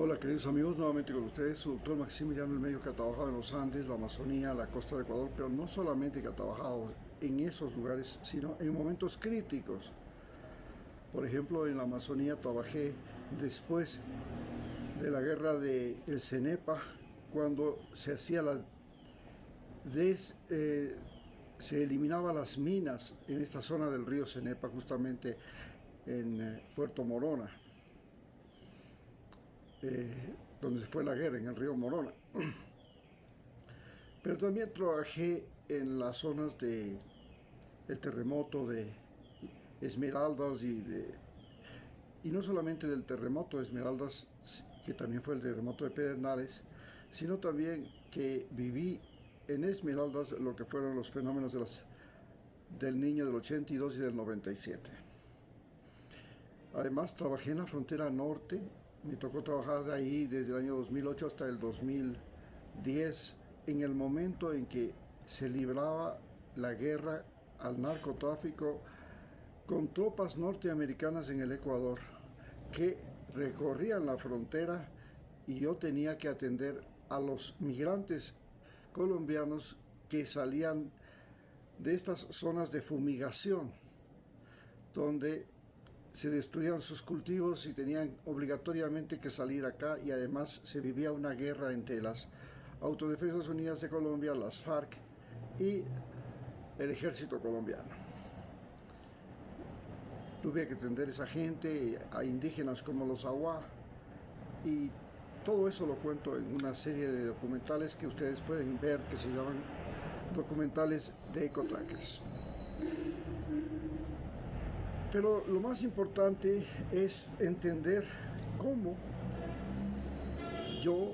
Hola queridos amigos, nuevamente con ustedes, su doctor Maximiliano el Medio, que ha trabajado en los Andes, la Amazonía, la costa de Ecuador, pero no solamente que ha trabajado en esos lugares, sino en momentos críticos. Por ejemplo, en la Amazonía trabajé después de la guerra de el Cenepa, cuando se hacía des, eh, se eliminaba las minas en esta zona del río Cenepa, justamente en Puerto Morona, donde fue la guerra, en el río Morona. Pero también trabajé en las zonas de el terremoto de Esmeraldas y no solamente del terremoto de Esmeraldas, que también fue el terremoto de Pedernales, sino también que viví en Esmeraldas lo que fueron los fenómenos del niño del 82 y del 97. Además, trabajé en la frontera norte, me tocó trabajar de ahí desde el año 2008 hasta el 2010, en el momento en que se libraba la guerra al narcotráfico con tropas norteamericanas en el Ecuador que recorrían la frontera, y yo tenía que atender a los migrantes colombianos que salían de estas zonas de fumigación, donde se destruían sus cultivos y tenían obligatoriamente que salir acá, y además se vivía una guerra entre las Autodefensas Unidas de Colombia, las FARC, y el ejército colombiano. Tuve que atender a esa gente, a indígenas como los Awa, y todo eso lo cuento en una serie de documentales que ustedes pueden ver, que se llaman documentales de Ecotrackers. Pero lo más importante es entender cómo yo,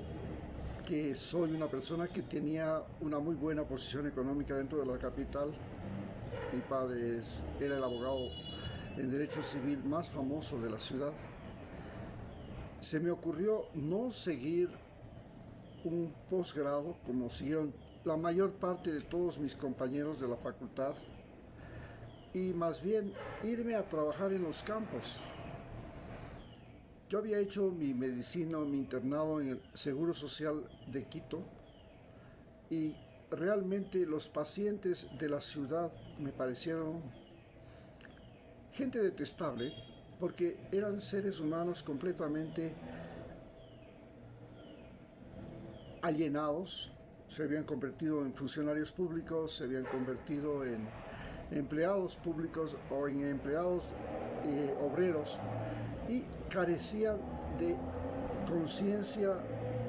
que soy una persona que tenía una muy buena posición económica dentro de la capital, mi padre era el abogado en derecho civil más famoso de la ciudad, se me ocurrió no seguir un posgrado como siguieron la mayor parte de todos mis compañeros de la facultad, y más bien irme a trabajar en los campos. Yo había hecho mi medicina, mi internado en el Seguro Social de Quito, y realmente los pacientes de la ciudad me parecieron gente detestable, porque eran seres humanos completamente alienados, se habían convertido en funcionarios públicos, se habían convertido en empleados públicos o en empleados obreros, y carecían de conciencia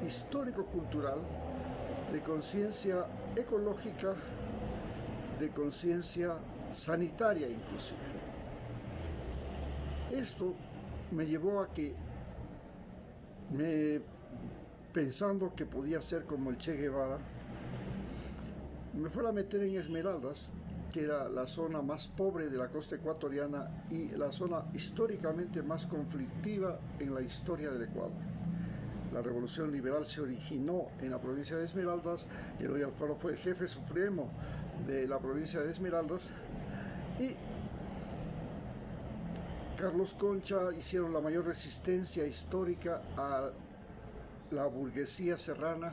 histórico-cultural, de conciencia ecológica, de conciencia sanitaria inclusive. Esto me llevó a que, pensando que podía ser como el Che Guevara, me fuera a meter en Esmeraldas, que era la zona más pobre de la costa ecuatoriana y la zona históricamente más conflictiva en la historia del Ecuador. La revolución liberal se originó en la provincia de Esmeraldas, Eloy Alfaro fue el jefe supremo de la provincia de Esmeraldas, y Carlos Concha hicieron la mayor resistencia histórica a la burguesía serrana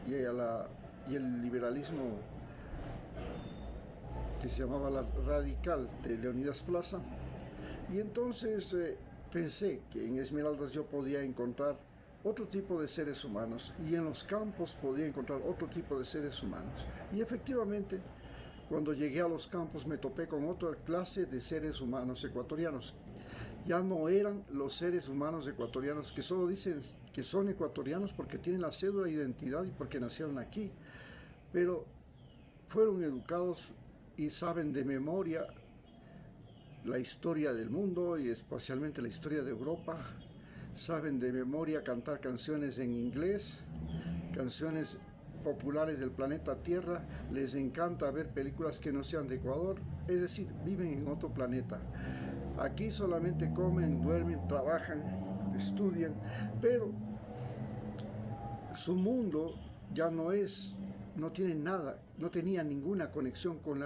y el liberalismo que se llamaba la Radical de Leonidas Plaza. Y entonces pensé que en Esmeraldas yo podía encontrar otro tipo de seres humanos, y en los campos podía encontrar otro tipo de seres humanos. Y efectivamente, cuando llegué a los campos me topé con otra clase de seres humanos ecuatorianos. Ya no eran los seres humanos ecuatorianos que solo dicen que son ecuatorianos porque tienen la cédula de identidad y porque nacieron aquí, pero fueron educados y saben de memoria la historia del mundo y especialmente la historia de Europa. Saben de memoria cantar canciones en inglés, canciones populares del planeta Tierra. Les encanta ver películas que no sean de Ecuador, es decir, viven en otro planeta. Aquí solamente comen, duermen, trabajan, estudian, pero su mundo ya no tiene nada, no tenía ninguna conexión con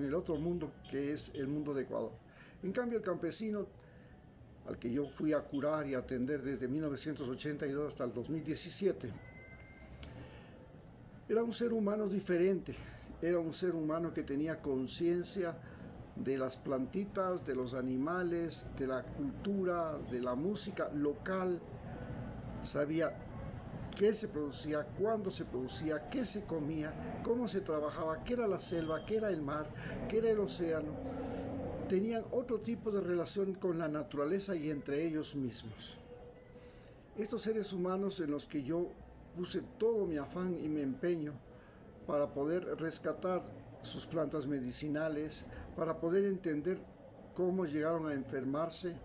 el otro mundo, que es el mundo de Ecuador. En cambio, el campesino al que yo fui a curar y atender desde 1982 hasta el 2017, era un ser humano diferente, era un ser humano que tenía conciencia de las plantitas, de los animales, de la cultura, de la música local, sabía qué se producía, cuándo se producía, qué se comía, cómo se trabajaba, qué era la selva, qué era el mar, qué era el océano. Tenían otro tipo de relación con la naturaleza y entre ellos mismos. Estos seres humanos en los que yo puse todo mi afán y mi empeño para poder rescatar sus plantas medicinales, para poder entender cómo llegaron a enfermarse,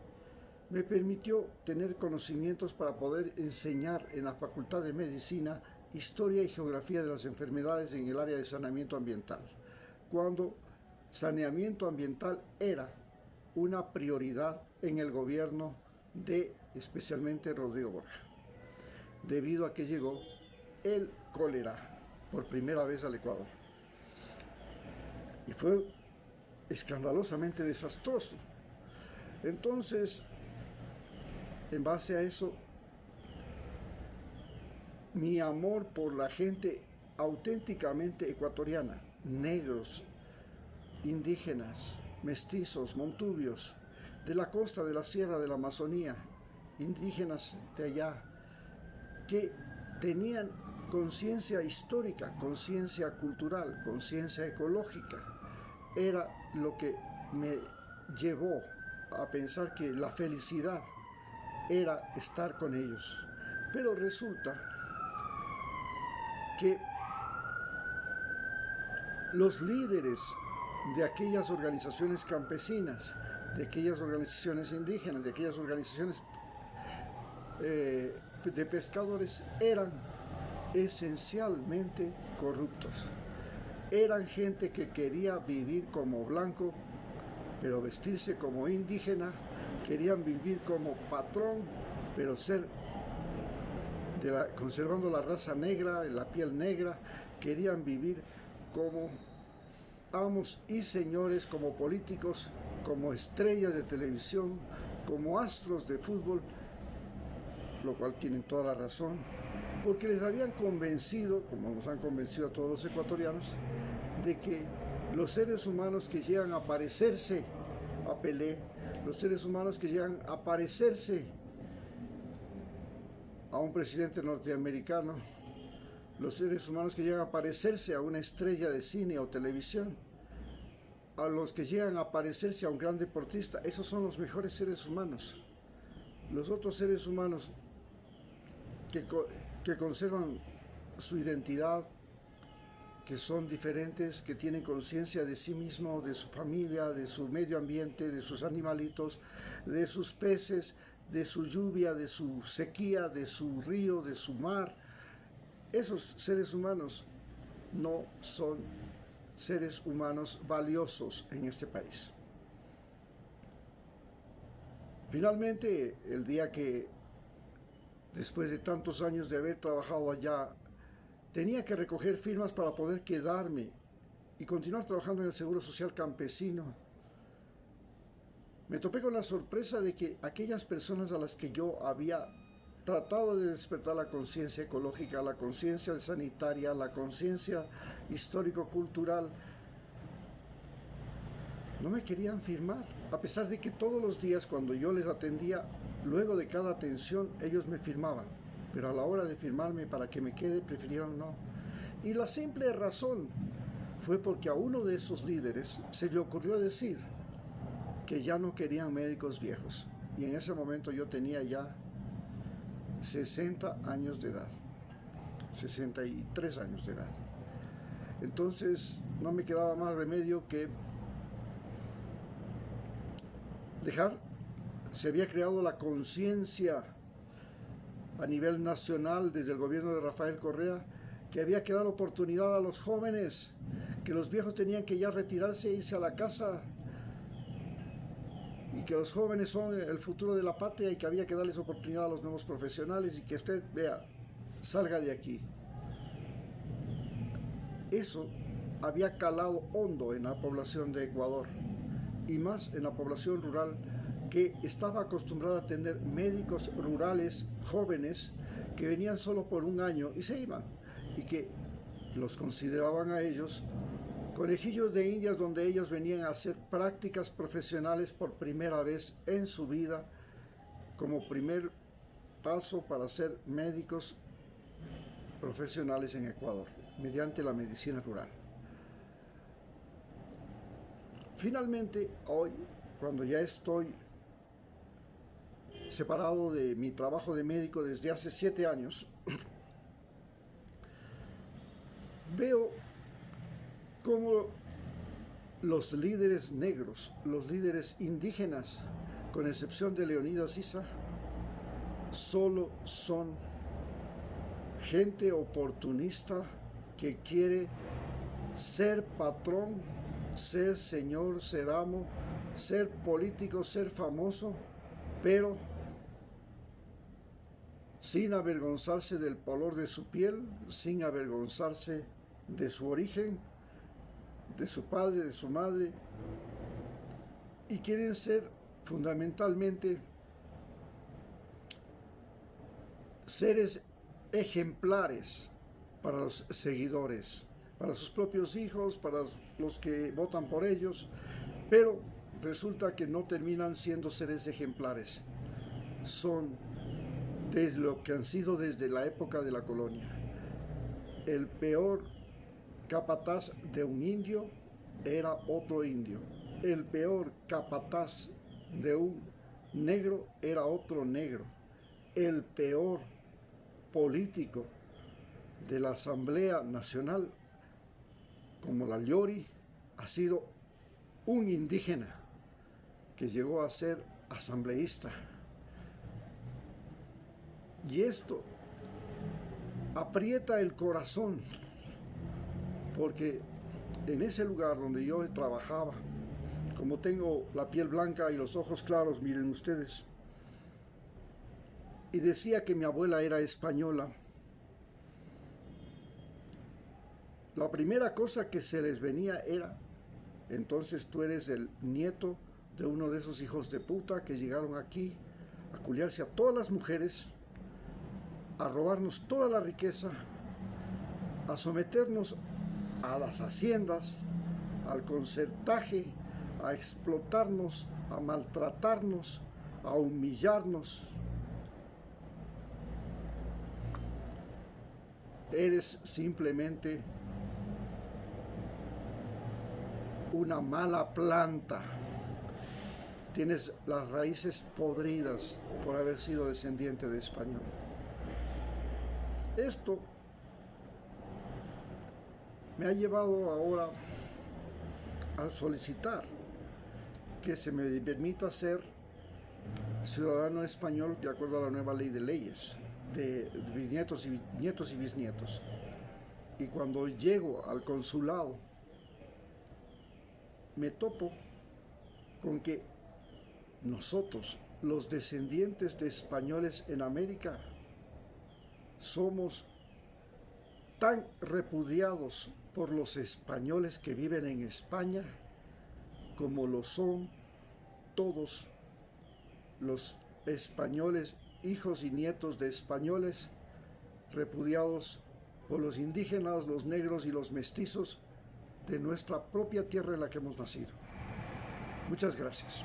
me permitió tener conocimientos para poder enseñar en la Facultad de Medicina historia y geografía de las enfermedades en el área de saneamiento ambiental, cuando saneamiento ambiental era una prioridad en el gobierno de especialmente Rodrigo Borja, debido a que llegó el cólera por primera vez al Ecuador. Y fue escandalosamente desastroso. Entonces, en base a eso, mi amor por la gente auténticamente ecuatoriana, negros, indígenas, mestizos, montubios, de la costa, de la sierra, de la Amazonía, indígenas de allá, que tenían conciencia histórica, conciencia cultural, conciencia ecológica, era lo que me llevó a pensar que la felicidad era estar con ellos. Pero resulta que los líderes de aquellas organizaciones campesinas, de aquellas organizaciones indígenas, de aquellas organizaciones de pescadores, eran esencialmente corruptos. Eran gente que quería vivir como blanco, pero vestirse como indígena, querían vivir como patrón, pero ser conservando la raza negra, la piel negra, querían vivir como amos y señores, como políticos, como estrellas de televisión, como astros de fútbol, lo cual tienen toda la razón, porque les habían convencido, como nos han convencido a todos los ecuatorianos, de que los seres humanos que llegan a parecerse a Pelé, los seres humanos que llegan a parecerse a un presidente norteamericano, los seres humanos que llegan a parecerse a una estrella de cine o televisión, a los que llegan a parecerse a un gran deportista, esos son los mejores seres humanos. Los otros seres humanos que conservan su identidad, que son diferentes, que tienen conciencia de sí mismo, de su familia, de su medio ambiente, de sus animalitos, de sus peces, de su lluvia, de su sequía, de su río, de su mar. Esos seres humanos no son seres humanos valiosos en este país. Finalmente, el día que, después de tantos años de haber trabajado allá, tenía que recoger firmas para poder quedarme y continuar trabajando en el Seguro Social Campesino, me topé con la sorpresa de que aquellas personas a las que yo había tratado de despertar la conciencia ecológica, la conciencia sanitaria, la conciencia histórico-cultural, no me querían firmar, a pesar de que todos los días cuando yo les atendía, luego de cada atención, ellos me firmaban, pero a la hora de firmarme para que me quede, prefirieron no. Y la simple razón fue porque a uno de esos líderes se le ocurrió decir que ya no querían médicos viejos, y en ese momento yo tenía ya 60 años de edad, 63 años de edad. Entonces no me quedaba más remedio que dejar. Se había creado la conciencia a nivel nacional desde el gobierno de Rafael Correa, que había que dar oportunidad a los jóvenes, que los viejos tenían que ya retirarse e irse a la casa, y que los jóvenes son el futuro de la patria y que había que darles oportunidad a los nuevos profesionales y que usted vea, salga de aquí. Eso había calado hondo en la población de Ecuador y más en la población rural que estaba acostumbrada a tener médicos rurales jóvenes que venían solo por un año y se iban, y que los consideraban a ellos conejillos de indias, donde ellos venían a hacer prácticas profesionales por primera vez en su vida, como primer paso para ser médicos profesionales en Ecuador, mediante la medicina rural. Finalmente, hoy, cuando ya estoy separado de mi trabajo de médico desde hace 7 años, veo cómo los líderes negros, los líderes indígenas, con excepción de Leonidas Issa, solo son gente oportunista que quiere ser patrón, ser señor, ser amo, ser político, ser famoso, pero sin avergonzarse del color de su piel, sin avergonzarse de su origen, de su padre, de su madre, y quieren ser fundamentalmente seres ejemplares para los seguidores, para sus propios hijos, para los que votan por ellos, pero resulta que no terminan siendo seres ejemplares. Son desde lo que han sido desde la época de la colonia. El peor capataz de un indio era otro indio. El peor capataz de un negro era otro negro. El peor político de la Asamblea Nacional, como la Llori, ha sido un indígena que llegó a ser asambleísta. Y esto aprieta el corazón, porque en ese lugar donde yo trabajaba, como tengo la piel blanca y los ojos claros, miren ustedes, y decía que mi abuela era española, la primera cosa que se les venía era: entonces tú eres el nieto de uno de esos hijos de puta que llegaron aquí a culiarse a todas las mujeres, a robarnos toda la riqueza, a someternos a las haciendas, al concertaje, a explotarnos, a maltratarnos, a humillarnos. Eres simplemente una mala planta. Tienes las raíces podridas por haber sido descendiente de español. Esto me ha llevado ahora a solicitar que se me permita ser ciudadano español de acuerdo a la nueva ley de leyes de bisnietos y nietos y bisnietos. Y cuando llego al consulado me topo con que nosotros, los descendientes de españoles en América, somos tan repudiados por los españoles que viven en España como lo son todos los españoles, hijos y nietos de españoles, repudiados por los indígenas, los negros y los mestizos de nuestra propia tierra en la que hemos nacido. Muchas gracias.